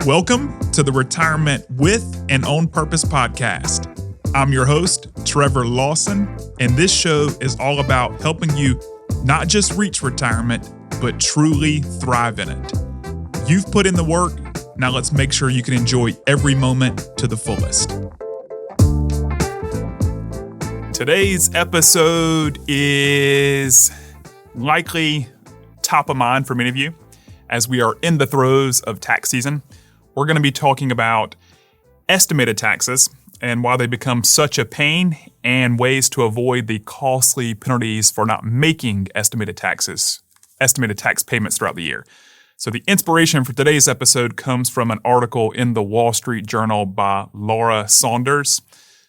Welcome to the Retirement with and On Purpose podcast. I'm your host, Trevor Lawson, and this show is all about helping you not just reach retirement, but truly thrive in it. You've put in the work, now let's make sure you can enjoy every moment to the fullest. Today's episode is likely top of mind for many of you as we are in the throes of tax season. We're going to be talking about estimated taxes and why they become such a pain and ways to avoid the costly penalties for not making estimated tax payments throughout the year. So the inspiration for today's episode comes from an article in the Wall Street Journal by Laura Saunders.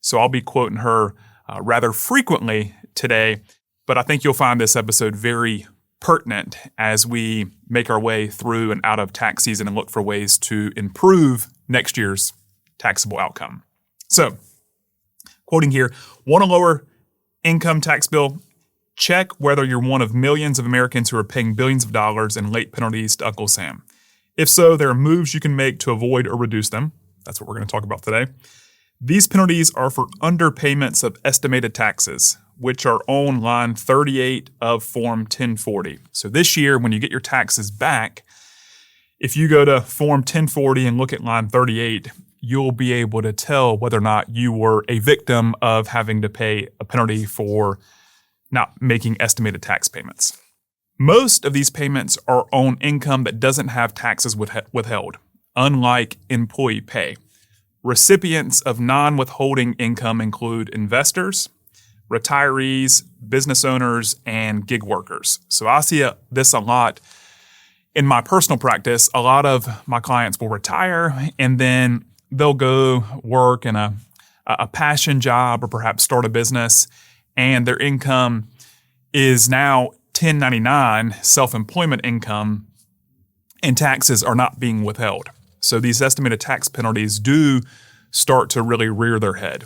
So I'll be quoting her rather frequently today, but I think you'll find this episode very pertinent as we make our way through and out of tax season and look for ways to improve next year's taxable outcome. So, quoting here, want a lower income tax bill? Check whether you're one of millions of Americans who are paying billions of dollars in late penalties to Uncle Sam. If so, there are moves you can make to avoid or reduce them. That's what we're going to talk about today. These penalties are for underpayments of estimated taxes, which are on line 38 of Form 1040. So this year, when you get your taxes back, if you go to Form 1040 and look at line 38, you'll be able to tell whether or not you were a victim of having to pay a penalty for not making estimated tax payments. Most of these payments are on income that doesn't have taxes withheld, unlike employee pay. Recipients of non-withholding income include investors, retirees, business owners, and gig workers. So I see this a lot in my personal practice. A lot of my clients will retire and then they'll go work in a passion job or perhaps start a business, and their income is now 1099 self-employment income and taxes are not being withheld. So these estimated tax penalties do start to really rear their head.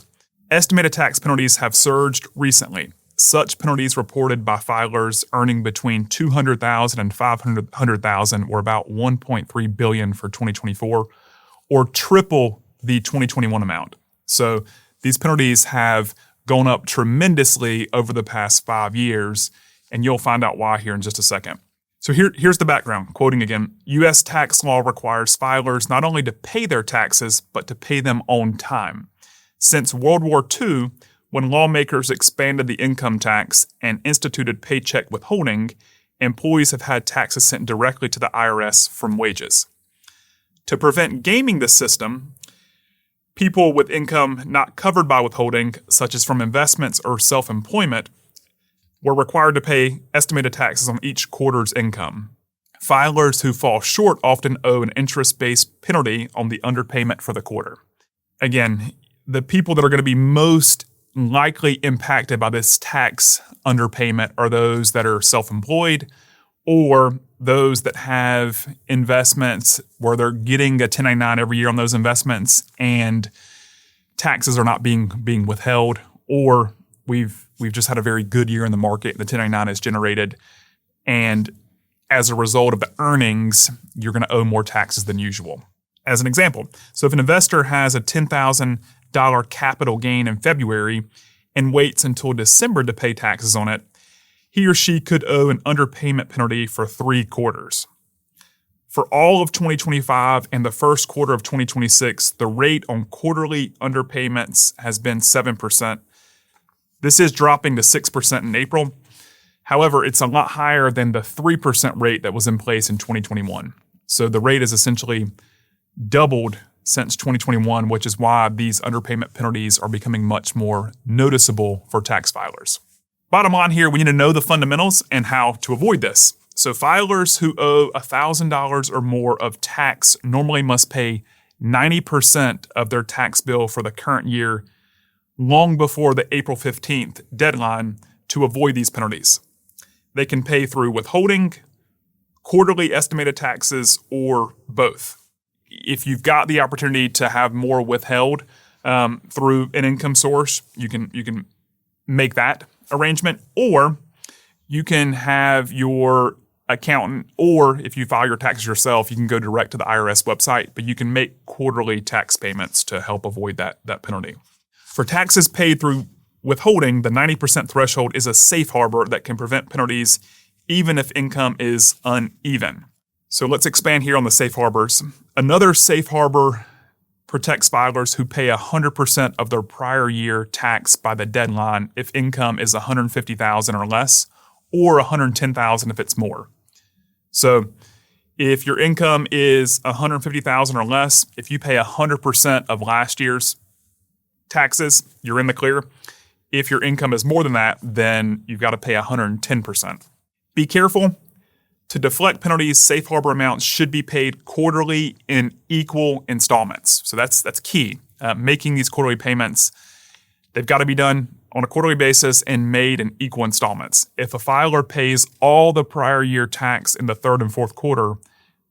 Estimated tax penalties have surged recently. Such penalties reported by filers earning between $200,000 and $500,000 were about $1.3 billion for 2024, or triple the 2021 amount. So these penalties have gone up tremendously over the past 5 years, and you'll find out why here in just a second. So here's the background, quoting again. U.S. tax law requires filers not only to pay their taxes, but to pay them on time. Since World War II, when lawmakers expanded the income tax and instituted paycheck withholding, employees have had taxes sent directly to the IRS from wages. To prevent gaming the system, people with income not covered by withholding, such as from investments or self-employment, were required to pay estimated taxes on each quarter's income. Filers who fall short often owe an interest-based penalty on the underpayment for the quarter. Again, the people that are going to be most likely impacted by this tax underpayment are those that are self-employed or those that have investments where they're getting a 1099 every year on those investments and taxes are not being withheld, or we've just had a very good year in the market and the 1099 is generated, and as a result of the earnings, you're going to owe more taxes than usual. As an example, so if an investor has a $10,000 capital gain in February and waits until December to pay taxes on it, he or she could owe an underpayment penalty for 3 quarters. For all of 2025 and the first quarter of 2026, the rate on quarterly underpayments has been 7%. This is dropping to 6% in April. However, it's a lot higher than the 3% rate that was in place in 2021. So the rate has essentially doubled since 2021, which is why these underpayment penalties are becoming much more noticeable for tax filers. Bottom line here, we need to know the fundamentals and how to avoid this. So filers who owe $1,000 or more of tax normally must pay 90% of their tax bill for the current year long before the April 15th deadline to avoid these penalties. They can pay through withholding, quarterly estimated taxes, or both. If you've got the opportunity to have more withheld through an income source, you can make that arrangement, or you can have your accountant, or if you file your taxes yourself, you can go direct to the IRS website, but you can make quarterly tax payments to help avoid that penalty. For taxes paid through withholding, the 90% threshold is a safe harbor that can prevent penalties even if income is uneven. So let's expand here on the safe harbors. Another safe harbor protects filers who pay 100% of their prior year tax by the deadline if income is $150,000 or less, or $110,000 if it's more. So if your income is $150,000 or less, if you pay 100% of last year's taxes, you're in the clear. If your income is more than that, then you've got to pay 110%. Be careful. To deflect penalties, safe harbor amounts should be paid quarterly in equal installments. So that's key. Making these quarterly payments, they've got to be done on a quarterly basis and made in equal installments. If a filer pays all the prior year tax in the third and fourth quarter,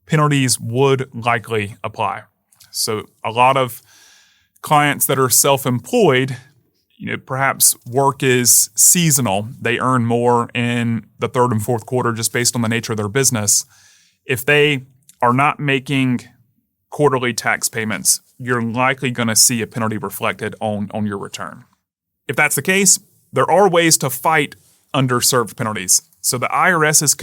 penalties would likely apply. So a lot of clients that are self-employed, perhaps work is seasonal. They earn more in the third and fourth quarter just based on the nature of their business. If they are not making quarterly tax payments, you're likely going to see a penalty reflected on your return. If that's the case, there are ways to fight underserved penalties. So the IRS's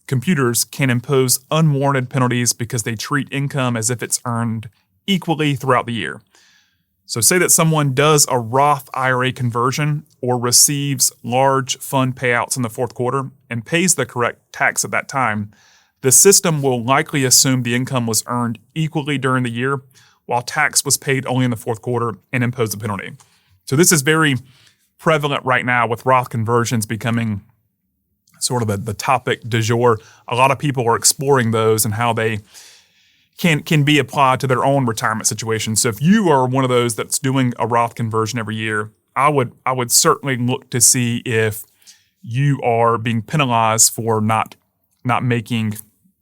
computers can impose unwarranted penalties because they treat income as if it's earned equally throughout the year. So say that someone does a Roth IRA conversion or receives large fund payouts in the fourth quarter and pays the correct tax at that time, the system will likely assume the income was earned equally during the year while tax was paid only in the fourth quarter and impose a penalty. So this is very prevalent right now with Roth conversions becoming sort of the topic du jour. A lot of people are exploring those and how they can be applied to their own retirement situation. So if you are one of those that's doing a Roth conversion every year, I would certainly look to see if you are being penalized for not making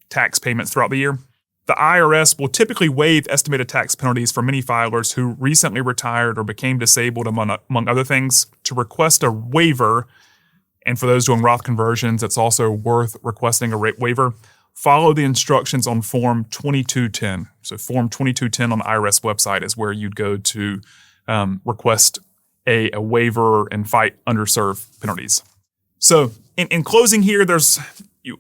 tax payments throughout the year. The IRS will typically waive estimated tax penalties for many filers who recently retired or became disabled, among other things. To request a waiver, and for those doing Roth conversions, it's also worth requesting a waiver. Follow the instructions on Form 2210. So Form 2210 on the IRS website is where you'd go to request a waiver and fight underserved penalties. So in closing here, there's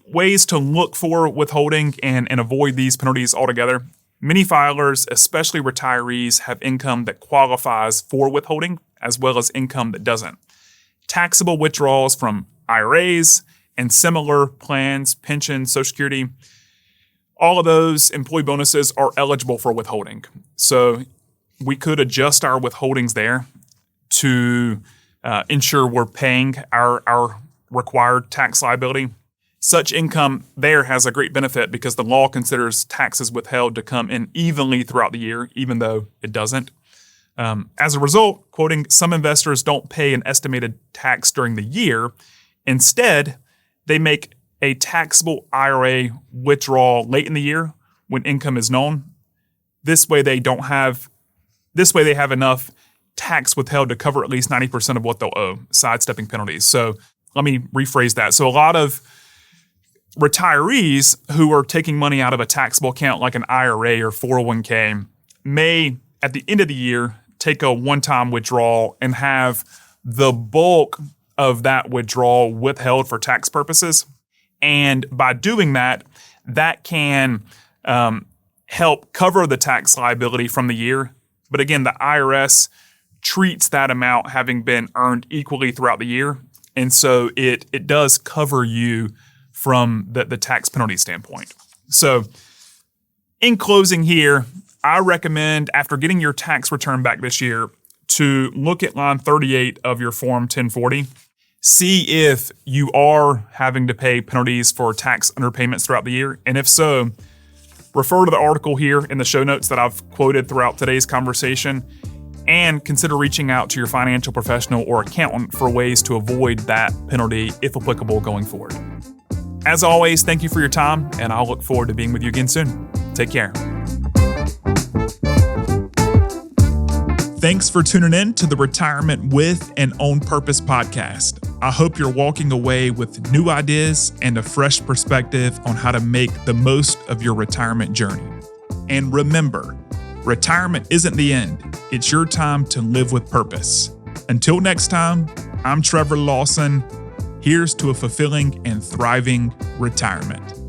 ways to look for withholding and avoid these penalties altogether. Many filers, especially retirees, have income that qualifies for withholding as well as income that doesn't. Taxable withdrawals from IRAs and similar plans, pensions, Social Security, all of those employee bonuses are eligible for withholding. So we could adjust our withholdings there to ensure we're paying our required tax liability. Such income there has a great benefit because the law considers taxes withheld to come in evenly throughout the year, even though it doesn't. As a result, quoting, some investors don't pay an estimated tax during the year. Instead, they make a taxable IRA withdrawal late in the year when income is known. This way they have enough tax withheld to cover at least 90% of what they'll owe, sidestepping penalties. So let me rephrase that. So a lot of retirees who are taking money out of a taxable account like an IRA or 401k may, at the end of the year, take a one-time withdrawal and have the bulk of that withdrawal withheld for tax purposes. And by doing that, that can help cover the tax liability from the year. But again, the IRS treats that amount having been earned equally throughout the year. And so it does cover you from the tax penalty standpoint. So in closing here, I recommend, after getting your tax return back this year, to look at line 38 of your Form 1040. See if you are having to pay penalties for tax underpayments throughout the year. And if so, refer to the article here in the show notes that I've quoted throughout today's conversation, and consider reaching out to your financial professional or accountant for ways to avoid that penalty, if applicable, going forward. As always, thank you for your time, and I'll look forward to being with you again soon. Take care. Thanks for tuning in to the Retirement with an On Purpose podcast. I hope you're walking away with new ideas and a fresh perspective on how to make the most of your retirement journey. And remember, retirement isn't the end. It's your time to live with purpose. Until next time, I'm Trevor Lawson. Here's to a fulfilling and thriving retirement.